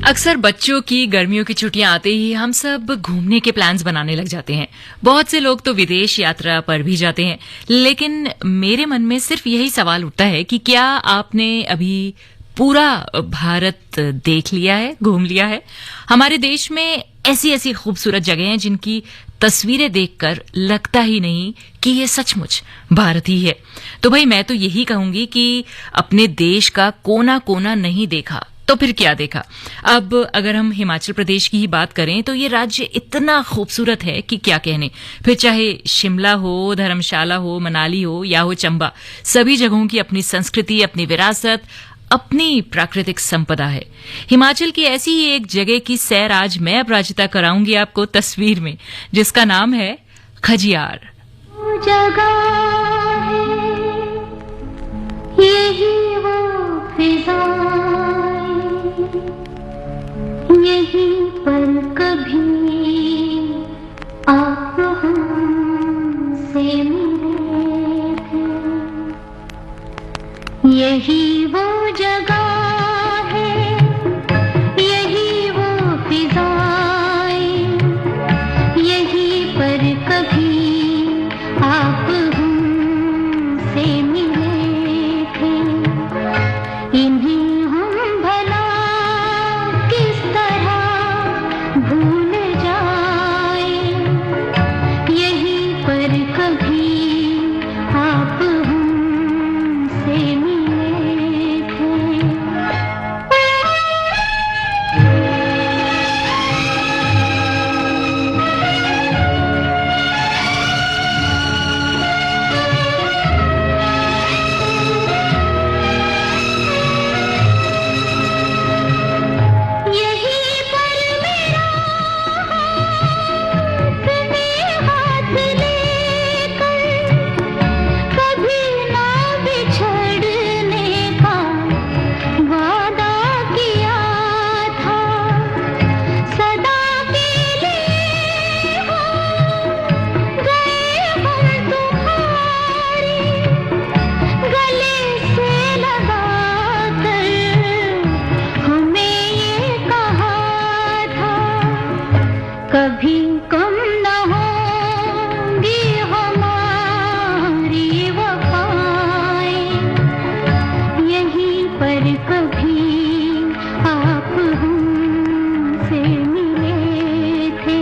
अक्सर बच्चों की गर्मियों की छुट्टियां आते ही हम सब घूमने के प्लान्स बनाने लग जाते हैं। बहुत से लोग तो विदेश यात्रा पर भी जाते हैं, लेकिन मेरे मन में सिर्फ यही सवाल उठता है कि क्या आपने अभी पूरा भारत देख लिया है, घूम लिया है? हमारे देश में ऐसी ऐसी खूबसूरत जगह हैं जिनकी तस्वीरें देखकर लगता ही नहीं कि ये सचमुच भारत ही है। तो भाई मैं तो यही कहूंगी कि अपने देश का कोना कोना नहीं देखा तो फिर क्या देखा। अब अगर हम हिमाचल प्रदेश की ही बात करें तो ये राज्य इतना खूबसूरत है कि क्या कहने। फिर चाहे शिमला हो, धर्मशाला हो, मनाली हो या हो चंबा, सभी जगहों की अपनी संस्कृति, अपनी विरासत, अपनी प्राकृतिक संपदा है। हिमाचल की ऐसी ही एक जगह की सैर आज मैं अपराजिता कराऊंगी आपको तस्वीर में, जिसका नाम है खजियार। जगह है यही वो फिजा, यहीं पर कभी आप हमसे मिले थे। यही वो जगह है, यही वो फिजाएं, यहीं पर कभी आप हमसे मिले थे। इन्हें हम भला किस तरह भूल जाए, यहीं पर कभी आप हमसे मिले थे। यहीं पर मेरा हाथ लेकर कभी ना बिछड़ने का वादा किया था। सदा के लिए हो गए हम तुम्हारे, गले से लगा कर हमें ये कहा था। कभी कम न होंगी हमारी वफाएं, यहीं पर कभी आप हमसे मिले थे।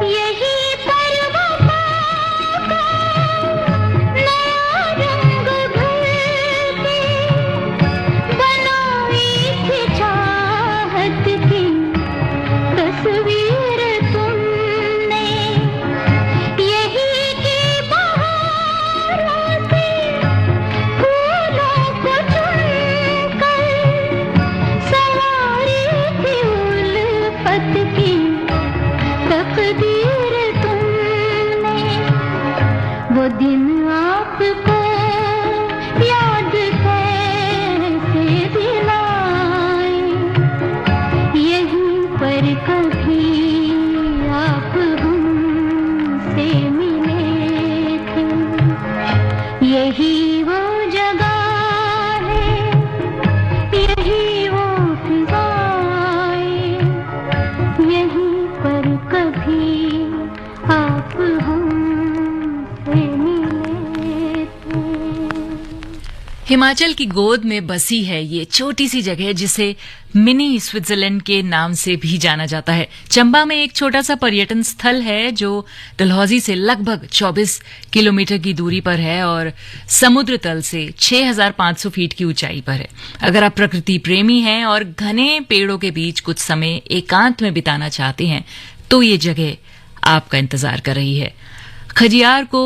यहीं पर वफा का नया रंग भर के बनाई थी चाहत की तस्वीर तुमने। यहीं की बहारों से फूलों को चुनकर सवारी थी उल्फत की तकदीर तुमने। वो दिन आपको याद कैसे दिलाए, यहीं पर कभी आप हमसे मिले थे। यही वो जगह है, यही वो फिजाएं, यहीं पर कभी आप हमसे मिले थे। हिमाचल की गोद में बसी है ये छोटी सी जगह जिसे मिनी स्विट्जरलैंड के नाम से भी जाना जाता है। चंबा में एक छोटा सा पर्यटन स्थल है जो डलहौजी से लगभग 24 किलोमीटर की दूरी पर है और समुद्र तल से 6,500 फीट की ऊंचाई पर है। अगर आप प्रकृति प्रेमी हैं और घने पेड़ों के बीच कुछ समय एकांत में बिताना चाहते हैं तो ये जगह आपका इंतजार कर रही है। खजियार को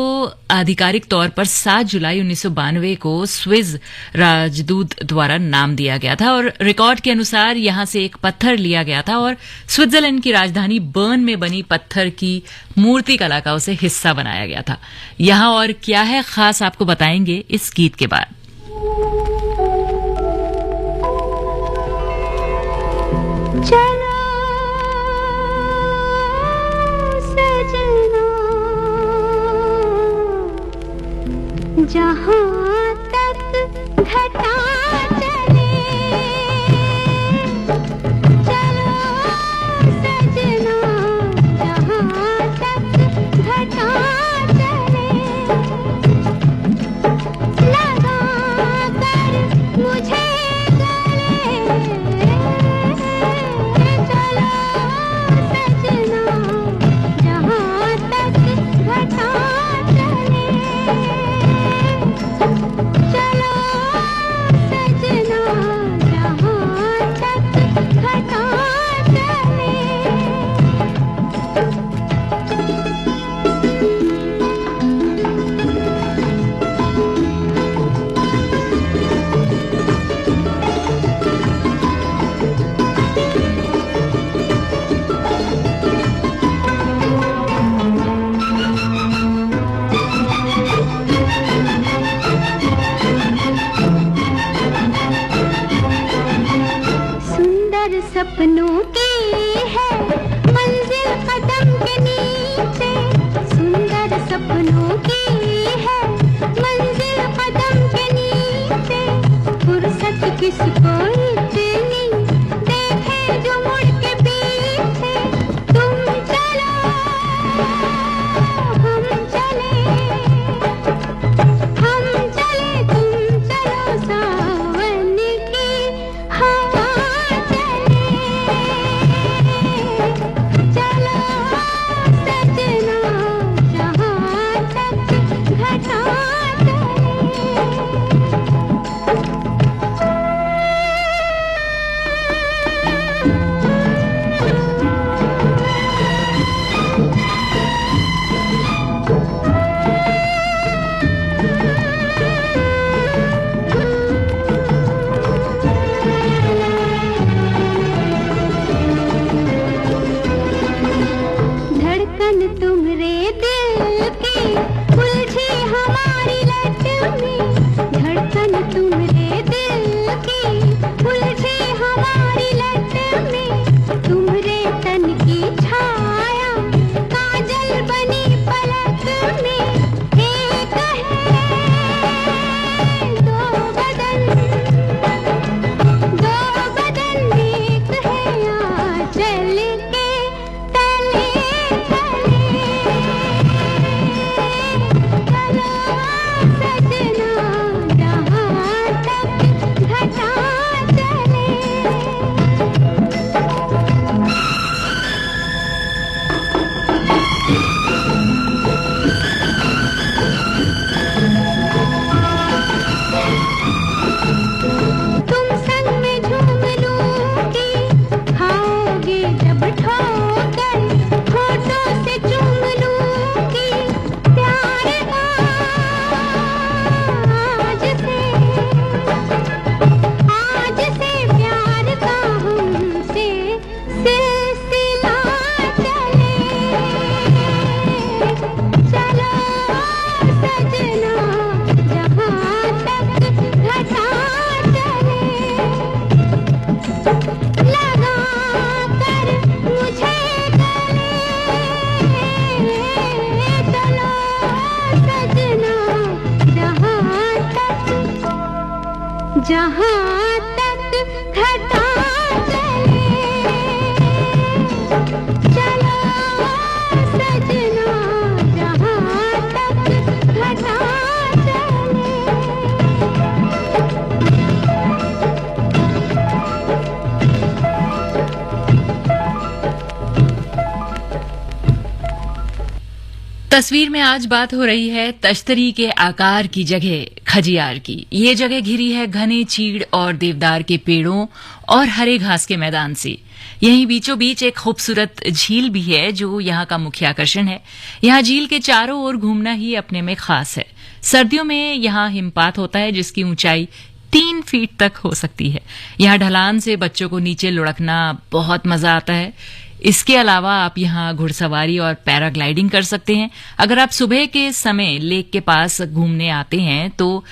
आधिकारिक तौर पर 7 जुलाई 1992 को स्विस राजदूत द्वारा नाम दिया गया था और रिकॉर्ड के अनुसार यहां से एक पत्थर लिया गया था और स्विट्जरलैंड की राजधानी बर्न में बनी पत्थर की मूर्ति कला का उसे हिस्सा बनाया गया था। यहां और क्या है खास आपको बताएंगे इस गीत के बाद। चलो सजना जहाँ तक घटा चले, चलो सजना जहाँ तक घटा चले, लगा कर मुझे गले, चलो सजना जहाँ तक घटा चले, चलो सजना जहाँ तक घटा चले। सुंदर सपनों की है मंजिल कदम के नीचे, सुंदर सपनों की है मंजिल कदम के नीचे, फुर्सत किसको इतनी देखे जो मुड़ के पीछे, तुम चलो हम चले, हम चले तुम चलो सावन की हवा चले, चलो सजना जहाँ तक घटा धड़कन तुम्हारे दिल की उलझी हमारी लट में, धड़कन तुम्हारे दिल की उलझी हमारी लट में, तुम्हारे तन की छाया काजल बनी पलक में, एक है दो बदन, दो बदन एक है आंचल के तले तले, चलो सजना जहाँ तक घटा चले। तुम संग में झूम लूंगी, खाओगे जब ठोकर होठों से चूम लूंगी, प्यार का आज से प्यार का हमसे सिलसिला चले, चलो सजना जहाँ तक घटा चले, लगा कर मुझे गले, चलो सजना जहाँ तक घटा चले, चलो सजना जहाँ तक घटा चले। तस्वीर में आज बात हो रही है तश्तरी के आकार की जगह खजियार की। ये जगह घिरी है घने चीड़ और देवदार के पेड़ों और हरे घास के मैदान से। यहीं बीचों बीच एक खूबसूरत झील भी है जो यहाँ का मुख्य आकर्षण है। यहाँ झील के चारों ओर घूमना ही अपने में खास है। सर्दियों में यहाँ हिमपात होता है जिसकी ऊंचाई 3 फीट तक हो सकती है। यहाँ ढलान से बच्चों को नीचे लुढ़कना बहुत मजा आता है। इसके अलावा आप यहाँ घुड़सवारी और पैराग्लाइडिंग कर सकते हैं। अगर आप सुबह के समय लेक के पास घूमने आते हैं तो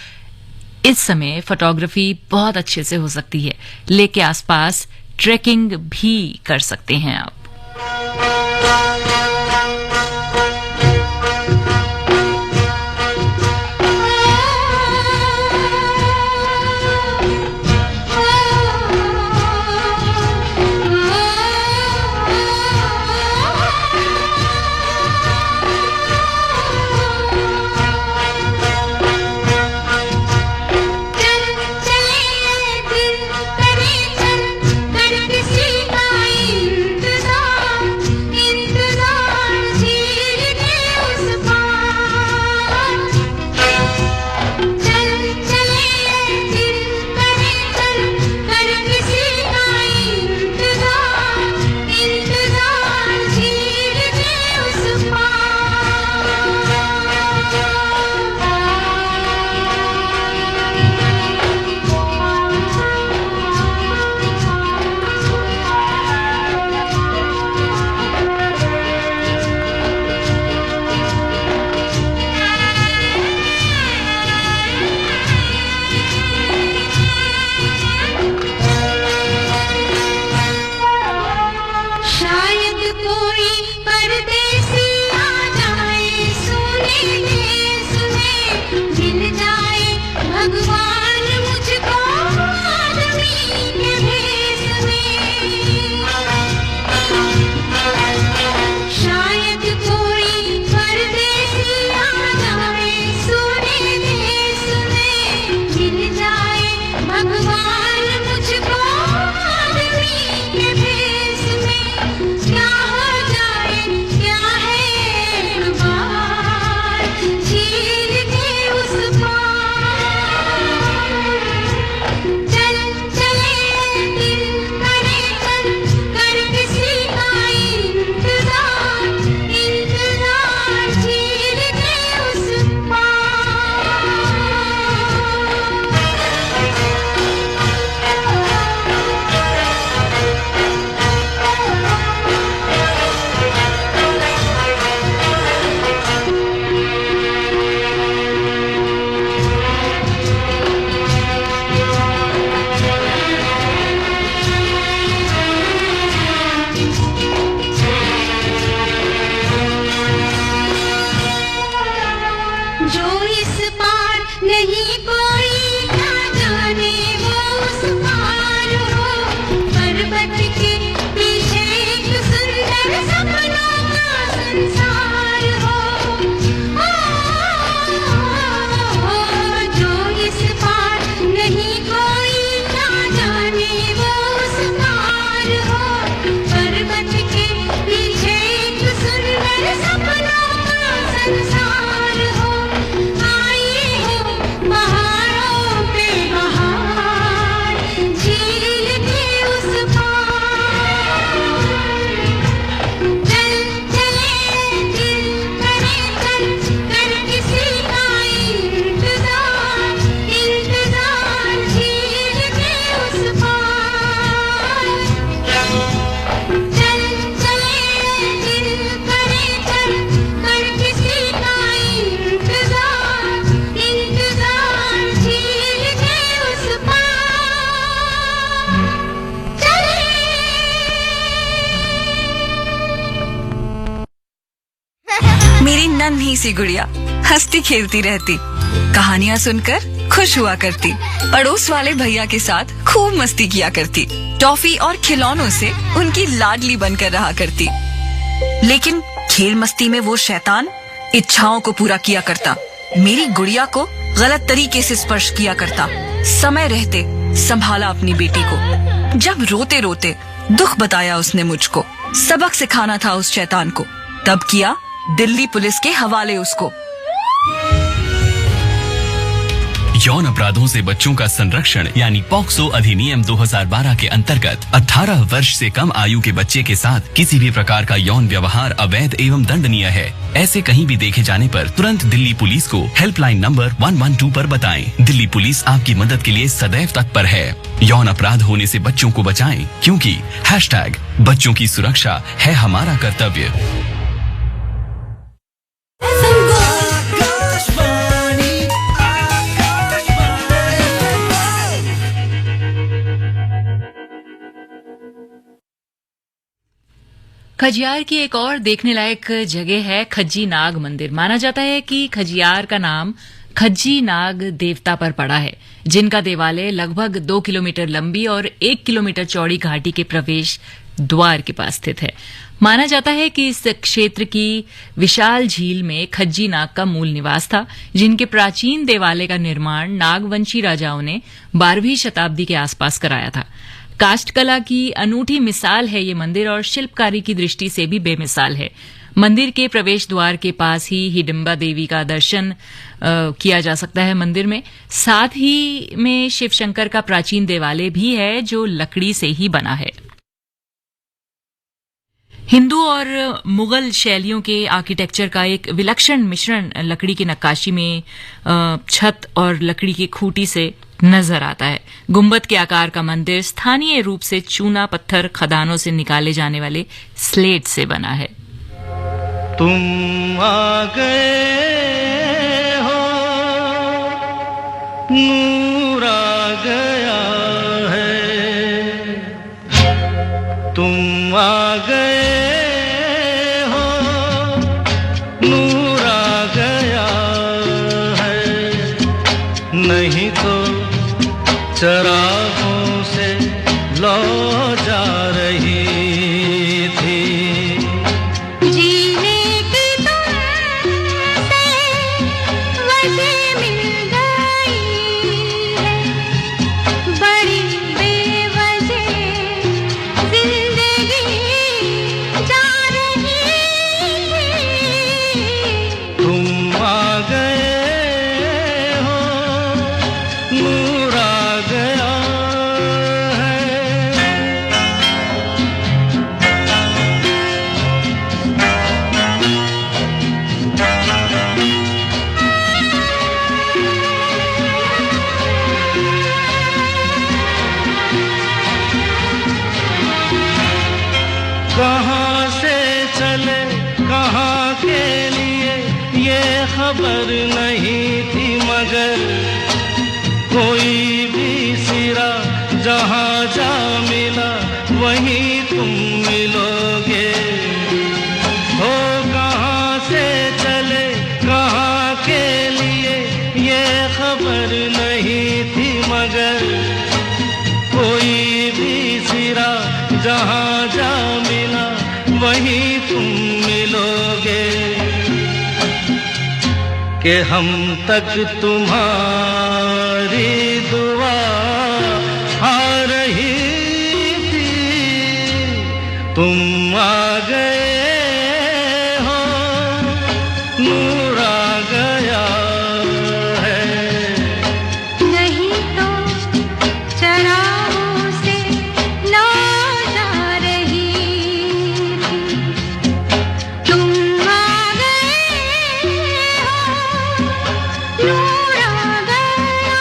इस समय फोटोग्राफी बहुत अच्छे से हो सकती है। लेक के आसपास ट्रैकिंग भी कर सकते हैं आप। नन्ही सी गुड़िया हंसती खेलती रहती, कहानियाँ सुनकर खुश हुआ करती, पड़ोस वाले भैया के साथ खूब मस्ती किया करती, टॉफी और खिलौनों से उनकी लाडली बनकर रहा करती। लेकिन खेल मस्ती में वो शैतान इच्छाओं को पूरा किया करता, मेरी गुड़िया को गलत तरीके से स्पर्श किया करता। समय रहते संभाला अपनी बेटी को, जब रोते रोते दुख बताया उसने मुझको, सबक सिखाना था उस शैतान को, तब किया दिल्ली पुलिस के हवाले उसको। यौन अपराधों से बच्चों का संरक्षण यानी पॉक्सो अधिनियम 2012 के अंतर्गत 18 वर्ष से कम आयु के बच्चे के साथ किसी भी प्रकार का यौन व्यवहार अवैध एवं दंडनीय है। ऐसे कहीं भी देखे जाने पर तुरंत दिल्ली पुलिस को हेल्पलाइन नंबर 112 पर बताएं। दिल्ली पुलिस आपकी मदद के लिए सदैव तत्पर है। यौन अपराध होने से बच्चों को बचाएं, क्योंकि #बच्चों की सुरक्षा है हमारा कर्तव्य। खजियार की एक और देखने लायक जगह है खज्जी नाग मंदिर। माना जाता है कि खजियार का नाम खज्जी नाग देवता पर पड़ा है, जिनका देवालय लगभग 2 किलोमीटर लंबी और 1 किलोमीटर चौड़ी घाटी के प्रवेश द्वार के पास स्थित है। माना जाता है कि इस क्षेत्र की विशाल झील में खज्जी नाग का मूल निवास था, जिनके प्राचीन देवालय का निर्माण नागवंशी राजाओं ने 12वीं शताब्दी के आसपास कराया था। काष्ठकला की अनूठी मिसाल है ये मंदिर और शिल्पकारी की दृष्टि से भी बेमिसाल है। मंदिर के प्रवेश द्वार के पास ही हिडिंबा देवी का दर्शन किया जा सकता है मंदिर में। साथ ही में शिव शंकर का प्राचीन देवालय भी है जो लकड़ी से ही बना है। हिंदू और मुगल शैलियों के आर्किटेक्चर का एक विलक्षण मिश्रण लकड़ी की नक्काशी में छत और लकड़ी की खूंटी से नजर आता है। गुंबद के आकार का मंदिर स्थानीय रूप से चूना पत्थर खदानों से निकाले जाने वाले स्लेट से बना है। तुम आ गए हो, नूर आ गया है, तुम आ गए हो, नूर आ गया है, नहीं तो चरागों से लौ जा रही थी। जीने की तुमसे वजह मिल गई है, बड़ी बेवजह जिंदगी जा रही है। तुम आ गए हो, नूर आ गया है। कहाँ से चले कहाँ के लिए ये खबर नहीं थी, मगर कोई भी सिरा जहाँ जा मिला वहीं तुम मिलोगे। हो कहाँ से चले कहाँ के लिए ये खबर नहीं थी, मगर कोई भी सिरा जहाँ जा मिला वहीं तुम मिलोगे। कि हम तक तुम्हारी दुआ आ रही थी, तुम आ गए हो, नूर आ गया है। नहीं तो चरागों से लौ जा रही थी। तुम आ गए हो, नूर आ गया।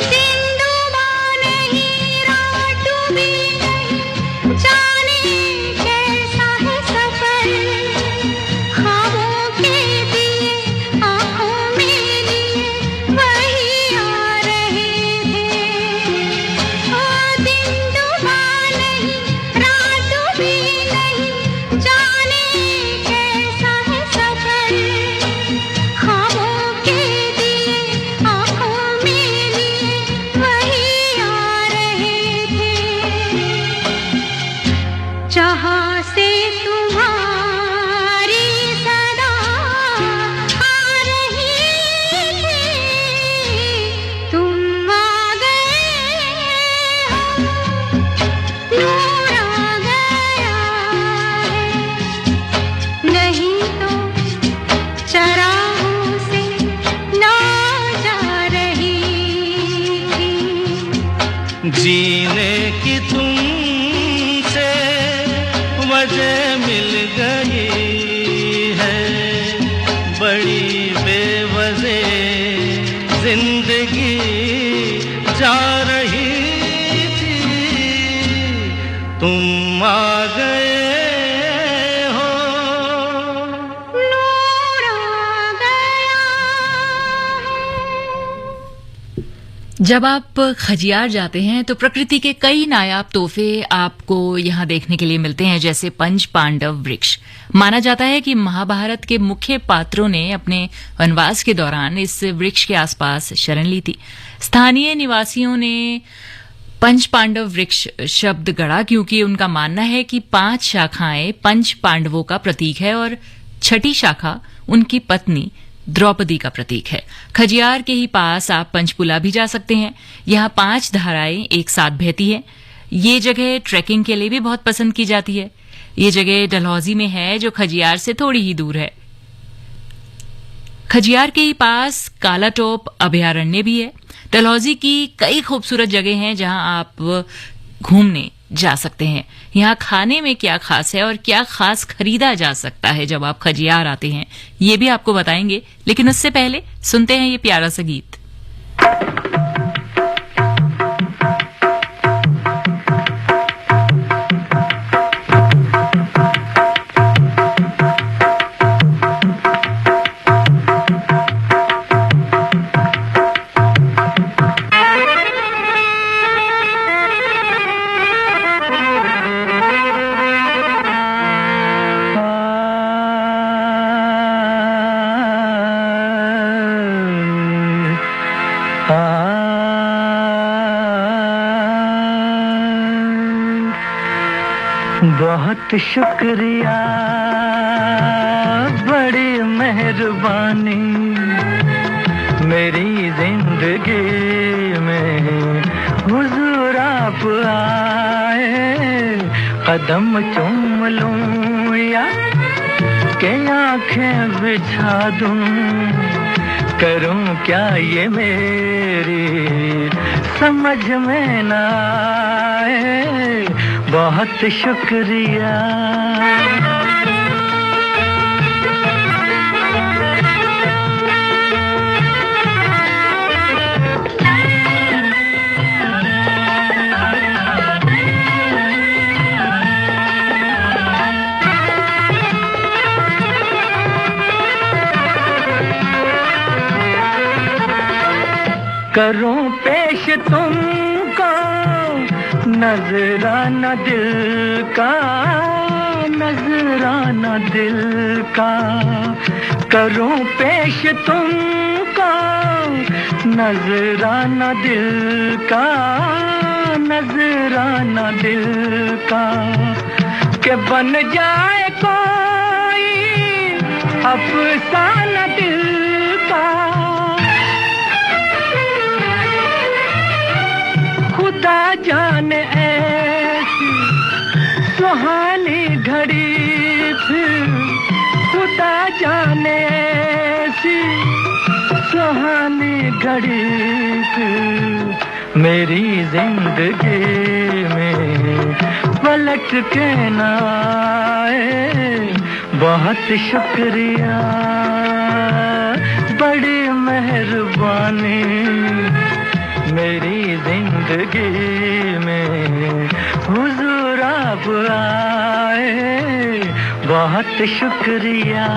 सिंधुबा नहीं, रात भी नहीं, जाने कैसा है सफर। ख्वाबों के दिए आँखों में लिए वही आ रहे थे। ओ सिंधुबा नहीं, रात भी नहीं, जाने कैसा है सफर। ख्वाबों के दिए आँखों में लिए वही आ रहे थे। जहाँ से तुम्हारी सदा आ रही थी, तुम आ गए हो, नूर आ गया है। नहीं तो चरागों से लौ जा रही थी। जीने की तुमसे वजह मिल गई है, बड़ी बेवजह जिंदगी जा रही थी। तुम आ गए हो। नूर आ गया जब आप खजियार जाते हैं तो प्रकृति के कई नायाब तोहफे आपको यहाँ देखने के लिए मिलते हैं, जैसे पंच पांडव वृक्ष। माना जाता है कि महाभारत के मुख्य पात्रों ने अपने वनवास के दौरान इस वृक्ष के आसपास शरण ली थी। स्थानीय निवासियों ने पंच पांडव वृक्ष शब्द गढ़ा क्योंकि उनका मानना है कि 5 शाखाएं पंच पांडवों का प्रतीक है और छठी शाखा उनकी पत्नी द्रौपदी का प्रतीक है। खजियार के ही पास आप पंचपुला भी जा सकते हैं। यहाँ 5 धाराएं एक साथ बहती हैं। ये जगह ट्रैकिंग के लिए भी बहुत पसंद की जाती है। ये जगह डलहौजी में है, जो खजियार से थोड़ी ही दूर है। खजियार के ही पास कालाटोप अभयारण्य भी है। डलहौजी की कई खूबसूरत जगह हैं जहां आप घूमने जा सकते हैं। यहाँ खाने में क्या खास है और क्या खास खरीदा जा सकता है जब आप खजियार आते हैं, ये भी आपको बताएंगे। लेकिन उससे पहले सुनते हैं ये प्यारा सा गीत। बहुत शुक्रिया, बड़ी मेहरबानी, मेरी जिंदगी में हुजूर आप आए। कदम चूम लूं या के आंखें बिछा दूं, करूं क्या ये मेरी समझ में ना आए। बहुत शुक्रिया। करूं पेश तुमको नजराना दिल का, नजराना दिल का। करूं पेश तुमको नजराना दिल का, नजराना दिल का। के बन जाए कोई अफसाना दिल का। खुदा जाने ऐसी सुहानी घड़ी फिर, खुदा जाने ऐसी सुहानी घड़ी फिर मेरी जिंदगी में पलट के न आए। बहुत शुक्रिया, बड़ी मेहरबानी, मेरी जिंदगी में हुजूर आप आए। बहुत शुक्रिया।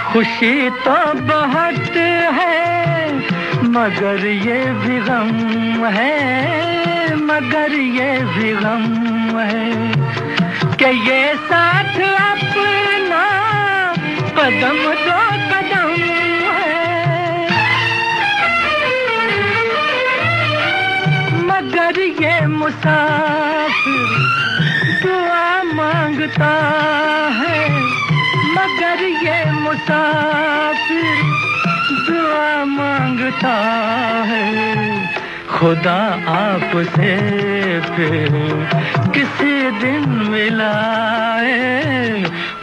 खुशी तो बहुत है मगर ये भी गम है, मगर ये भी गम है कि ये साथ अपना कदम दो कदम है। मगर ये मुसाफिर दुआ मांगता है, मगर ये मुसाफिर दुआ मांगता है। खुदा आपसे फिर किसी दिन मिलाए।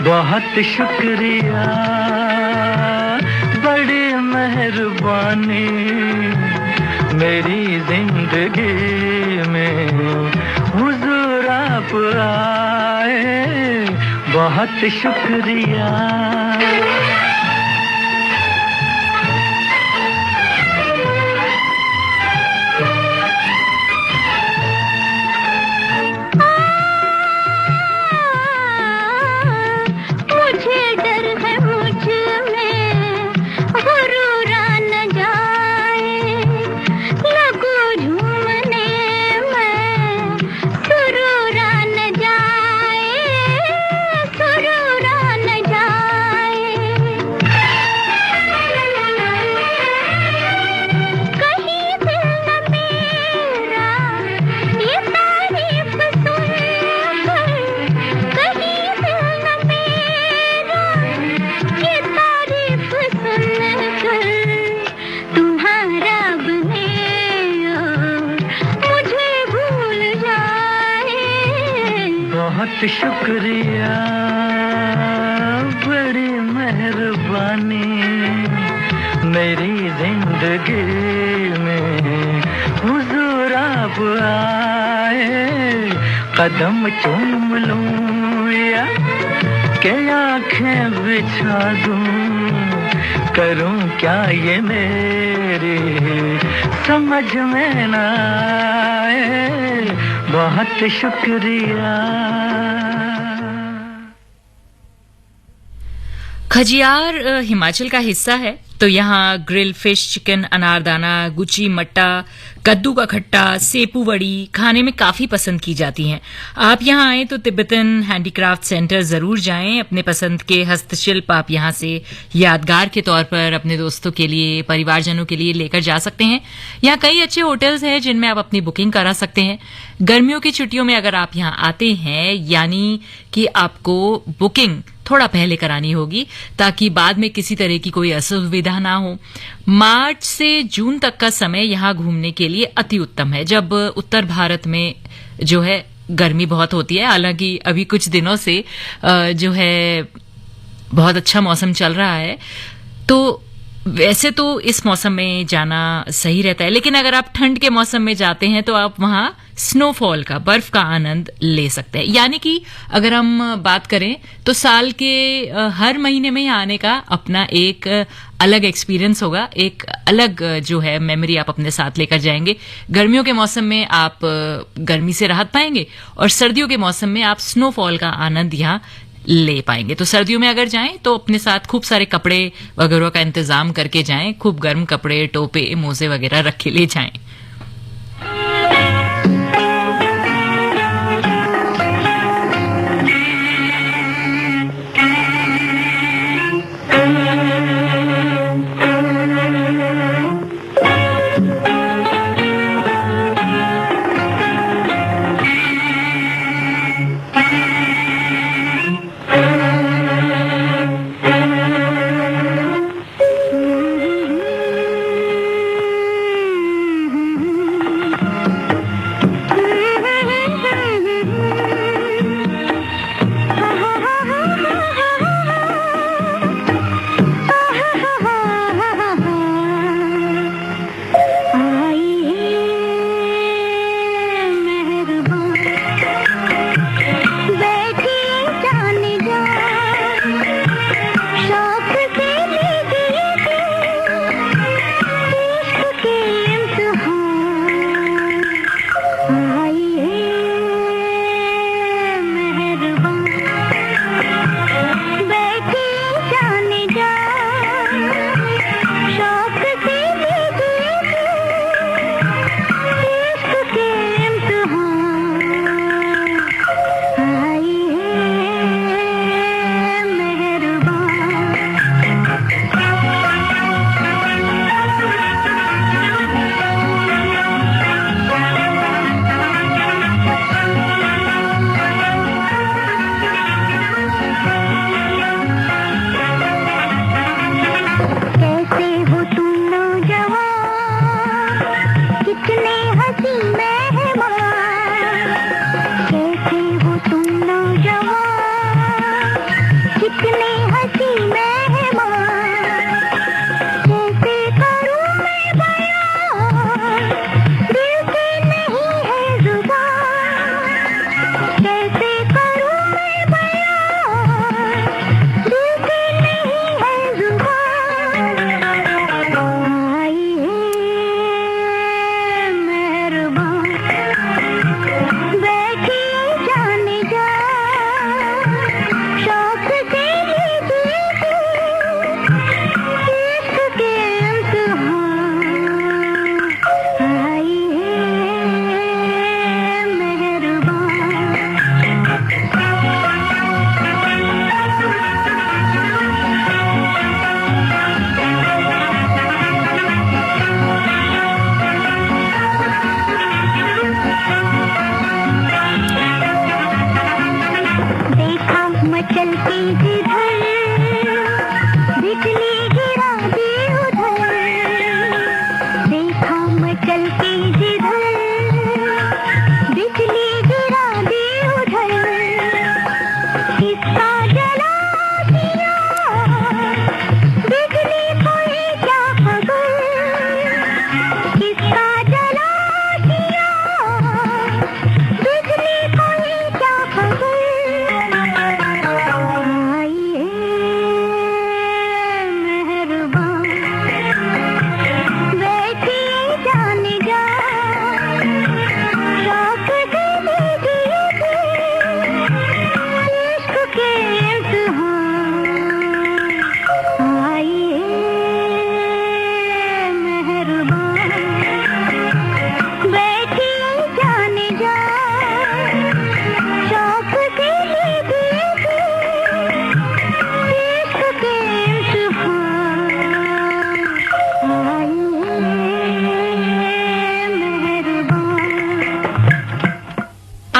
बहुत शुक्रिया, बड़ी मेहरबानी, मेरी जिंदगी में हुजूर आप आए, बहुत शुक्रिया। मुझे डर है मुझ में गुरूर न जाए, लगो झूमने में सुरूर न जाए, सुरूर न जाए। कहीं दिल न मेरा ये तारीफ सुनकर, कहीं दिल न मेरा ये तारीफ सुनकर, तुम्हारा बने और मुझे भूल जाए। बहुत शुक्रिया, बड़ी मेहरबानी, मेरी जिंदगी में हुजूर आप आए, कदम चूम लूं या के आंखें बिछा दूं, करूं क्या ये मेरी समझ में ना आए, बहुत शुक्रिया। खजियार हिमाचल का हिस्सा है, तो यहाँ ग्रिल फिश, चिकन, अनारदाना, गुची मट्टा, कद्दू का खट्टा, सेपू वड़ी खाने में काफी पसंद की जाती हैं। आप यहाँ आए तो तिब्बतन हैंडीक्राफ्ट सेंटर जरूर जाएं। अपने पसंद के हस्तशिल्प आप यहाँ से यादगार के तौर पर अपने दोस्तों के लिए, परिवारजनों के लिए लेकर जा सकते हैं। यहाँ कई अच्छे होटल्स हैं जिनमें आप अपनी बुकिंग करा सकते हैं। गर्मियों की छुट्टियों में अगर आप यहाँ आते हैं, यानी कि आपको बुकिंग थोड़ा पहले करानी होगी ताकि बाद में किसी तरह की कोई असुविधा ना हो। मार्च से जून तक का समय यहाँ घूमने के लिए अति उत्तम है, जब उत्तर भारत में जो है गर्मी बहुत होती है। हालांकि अभी कुछ दिनों से जो है बहुत अच्छा मौसम चल रहा है, तो वैसे तो इस मौसम में जाना सही रहता है, लेकिन अगर आप ठंड के मौसम में जाते हैं तो आप वहां स्नोफॉल का, बर्फ का आनंद ले सकते हैं। यानी कि अगर हम बात करें तो साल के हर महीने में यहाँ आने का अपना एक अलग एक्सपीरियंस होगा, एक अलग जो है मेमोरी आप अपने साथ लेकर जाएंगे। गर्मियों के मौसम में आप गर्मी से राहत पाएंगे और सर्दियों के मौसम में आप स्नोफॉल का आनंद यहाँ ले पाएंगे। तो सर्दियों में अगर जाएं तो अपने साथ खूब सारे कपड़े वगैरह का इंतजाम करके जाएं, खूब गर्म कपड़े, टोपे, मोजे वगैरह रख के ले जाएं।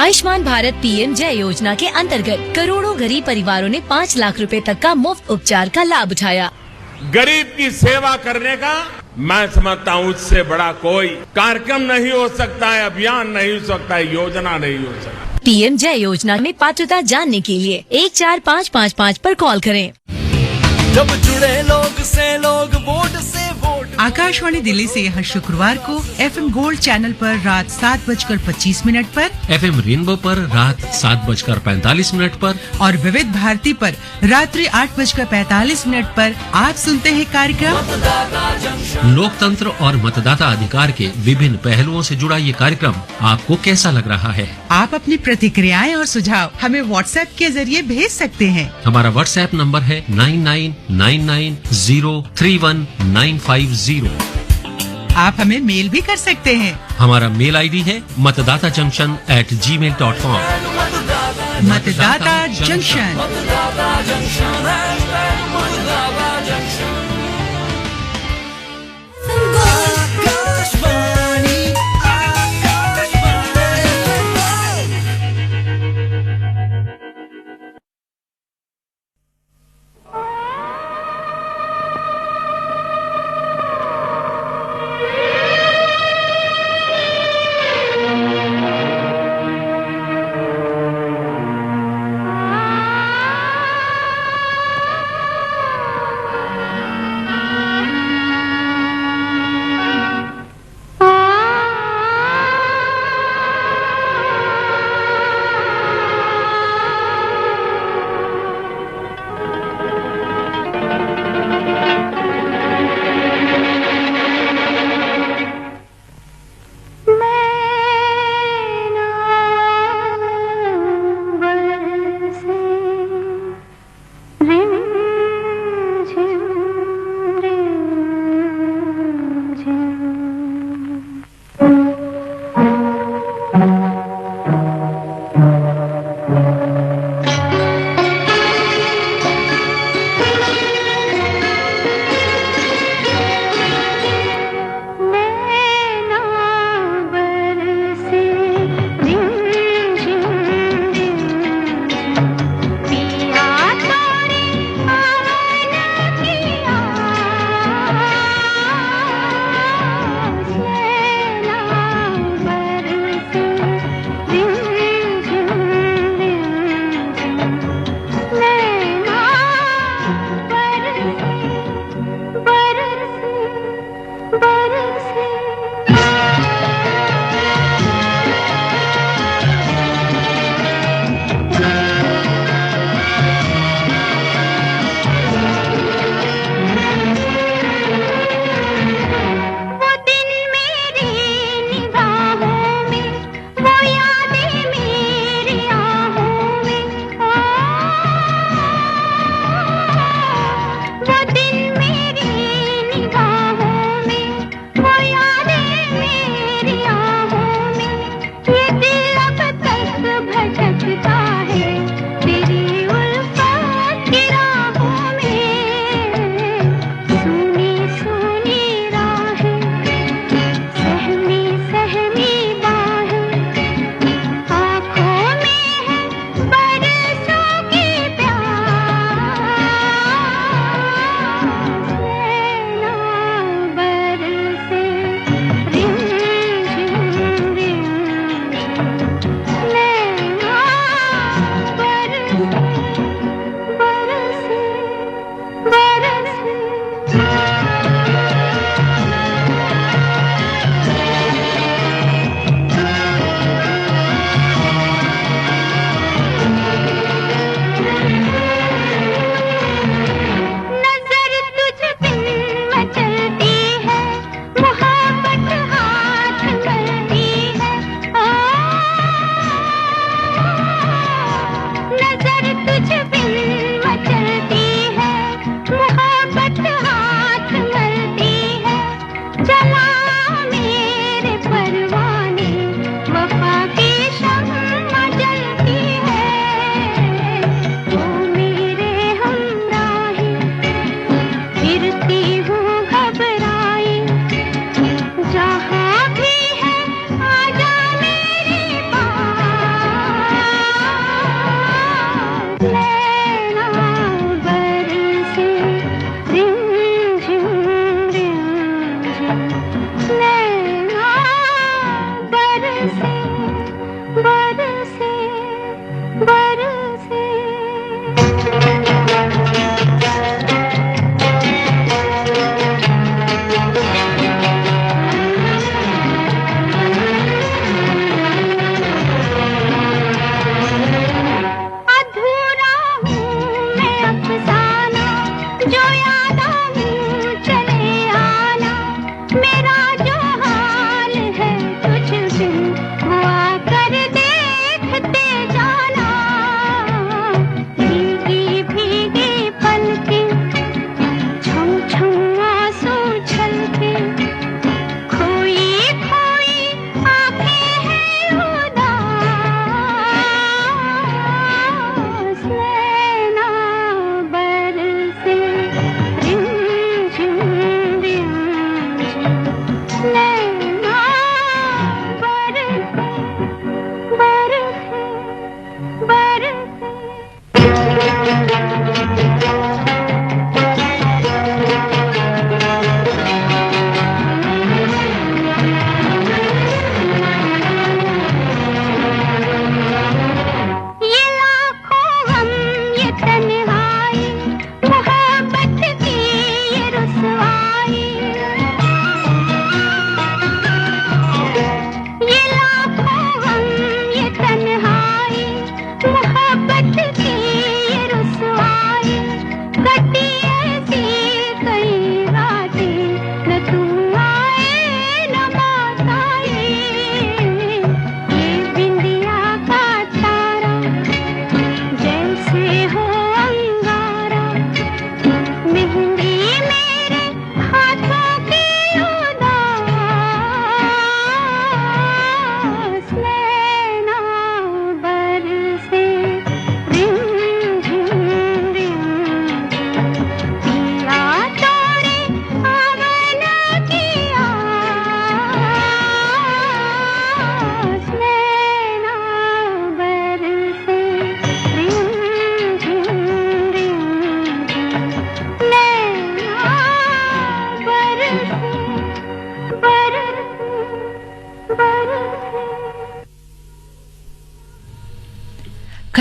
आयुष्मान भारत पीएम जय योजना के अंतर्गत करोड़ों गरीब परिवारों ने 5 लाख रुपए तक का मुफ्त उपचार का लाभ उठाया। गरीब की सेवा करने का मैं समझता हूँ उससे बड़ा कोई कार्यक्रम नहीं हो सकता है, अभियान नहीं हो सकता है, योजना नहीं हो सकता। पीएम जय योजना में पात्रता जानने के लिए 14555 पर कॉल करें। जब जुड़े लोग से लोग वोट से वोट। आकाशवाणी दिल्ली से हर शुक्रवार को FM गोल्ड चैनल पर रात 7:25 पर, FM रेनबो पर रात 7:45 पर और विविध भारती पर रात्रि 8:45 पर आप सुनते हैं कार्यक्रम लोकतंत्र और मतदाता अधिकार के विभिन्न पहलुओं से जुड़ा ये कार्यक्रम आपको कैसा लग रहा है? आप अपनी प्रतिक्रियाएं और सुझाव हमें व्हाट्सएप के जरिए भेज सकते हैं। हमारा व्हाट्सएप नंबर है 9999031950। आप हमें मेल भी कर सकते हैं। हमारा मेल आईडी है मतदाताजंक्शन@gmail.com। मतदाता जंक्शन।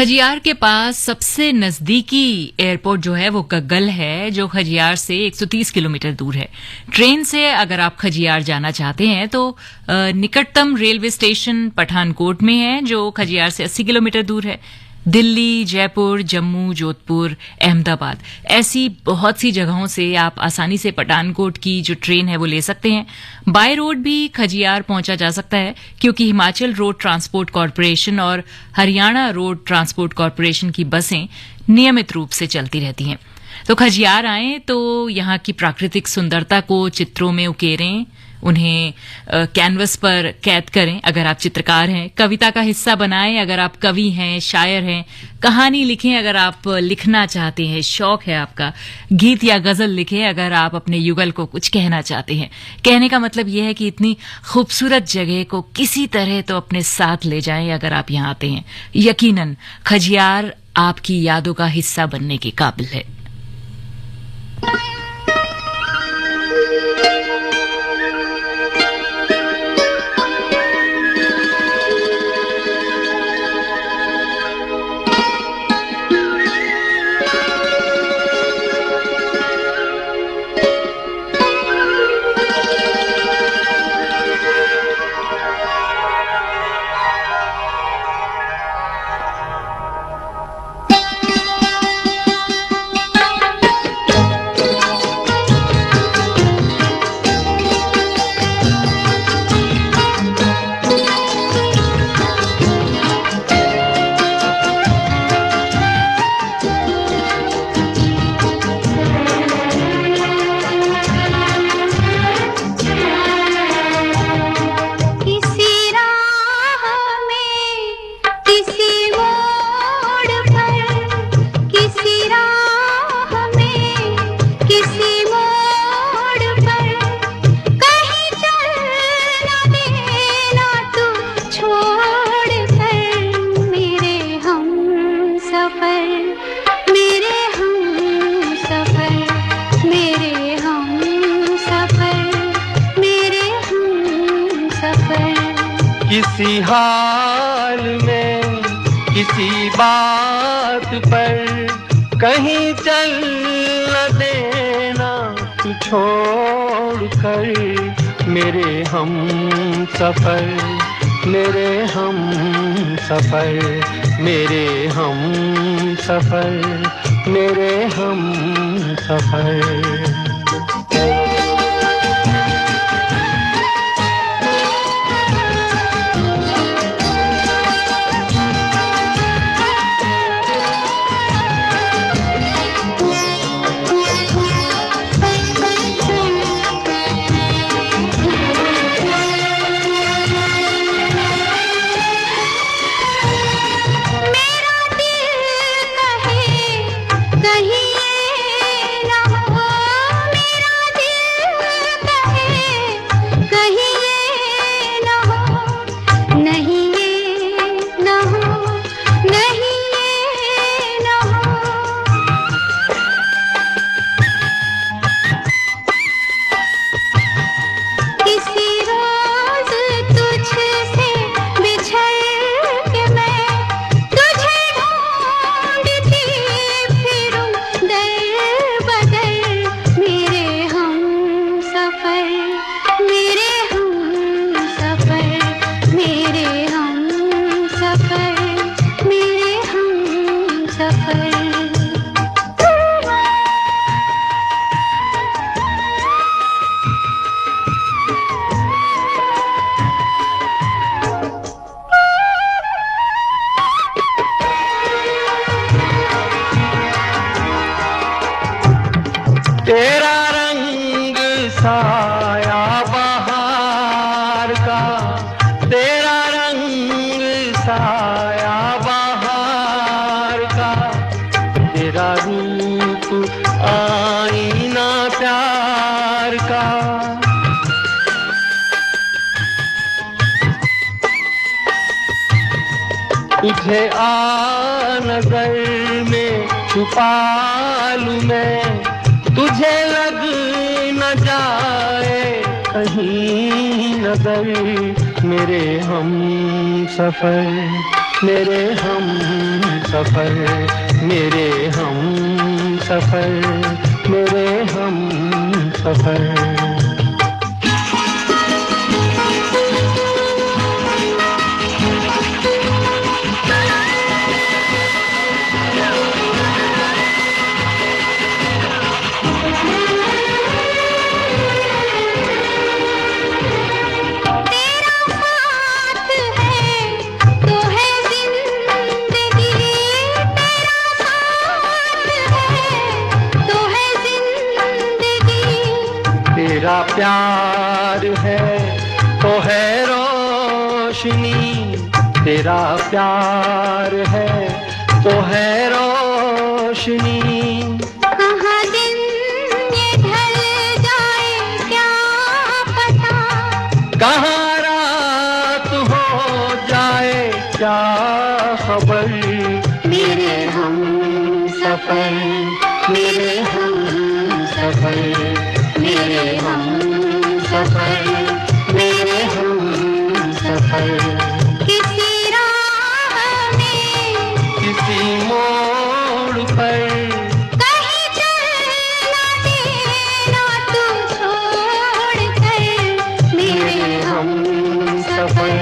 खजियार के पास सबसे नजदीकी एयरपोर्ट जो है वो गग्गल है, जो खजियार से 130 किलोमीटर दूर है। ट्रेन से अगर आप खजियार जाना चाहते हैं तो निकटतम रेलवे स्टेशन पठानकोट में है, जो खजियार से 80 किलोमीटर दूर है। दिल्ली, जयपुर, जम्मू, जोधपुर, अहमदाबाद ऐसी बहुत सी जगहों से आप आसानी से पठानकोट की जो ट्रेन है वो ले सकते हैं। बाय रोड भी खजियार पहुंचा जा सकता है, क्योंकि हिमाचल रोड ट्रांसपोर्ट कॉरपोरेशन और हरियाणा रोड ट्रांसपोर्ट कॉरपोरेशन की बसें नियमित रूप से चलती रहती हैं। तो खजियार आएं तो यहाँ की प्राकृतिक सुंदरता को चित्रों में उकेरें, उन्हें कैनवस पर कैद करें अगर आप चित्रकार हैं, कविता का हिस्सा बनाएं अगर आप कवि हैं, शायर हैं, कहानी लिखें अगर आप लिखना चाहते हैं, शौक है आपका, गीत या गजल लिखें अगर आप अपने युगल को कुछ कहना चाहते हैं। कहने का मतलब यह है कि इतनी खूबसूरत जगह को किसी तरह तो अपने साथ ले जाएं अगर आप यहाँ आते हैं। यकीनन खजियार आपकी यादों का हिस्सा बनने के काबिल है। किसी हाल में किसी बात पर कहीं चल न देना तू छोड़ कर मेरे हम सफर, मेरे हम सफर, मेरे हम सफर, मेरे हम सफर। तेरा रंग साया बहार का, तेरा रंग साया बहार का, तेरा रूप आईना प्यार का। तुझे आ नजर में छुपा लूं मैं, तुझे लग न जाए कहीं नजर, मेरे हम सफर, मेरे हम सफर, मेरे हम सफर, मेरे हम सफर। तेरा प्यार है तो है रोशनी, तेरा प्यार है तो है रोशनी। कहाँ दिन ये ढल जाए क्या पता, कहाँ रात हो जाए क्या खबर। मेरे हम सफर, मेरे हम सफर, मेरे हम सफर, मेरे हम सफर। किसी राह में, किसी मोड़ पर, कहीं चलना देना तू छोड़ कर। मेरे हम सफर,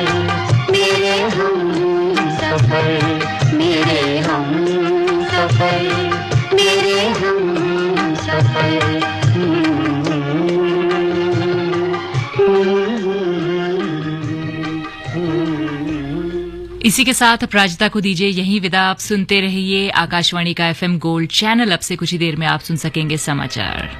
मेरे हम सफर, मेरे हम सफर, मेरे हम सफर। इसी के साथ अपराजिता को दीजिए यही विदा। आप सुनते रहिए आकाशवाणी का FM गोल्ड चैनल। अब से कुछ ही देर में आप सुन सकेंगे समाचार।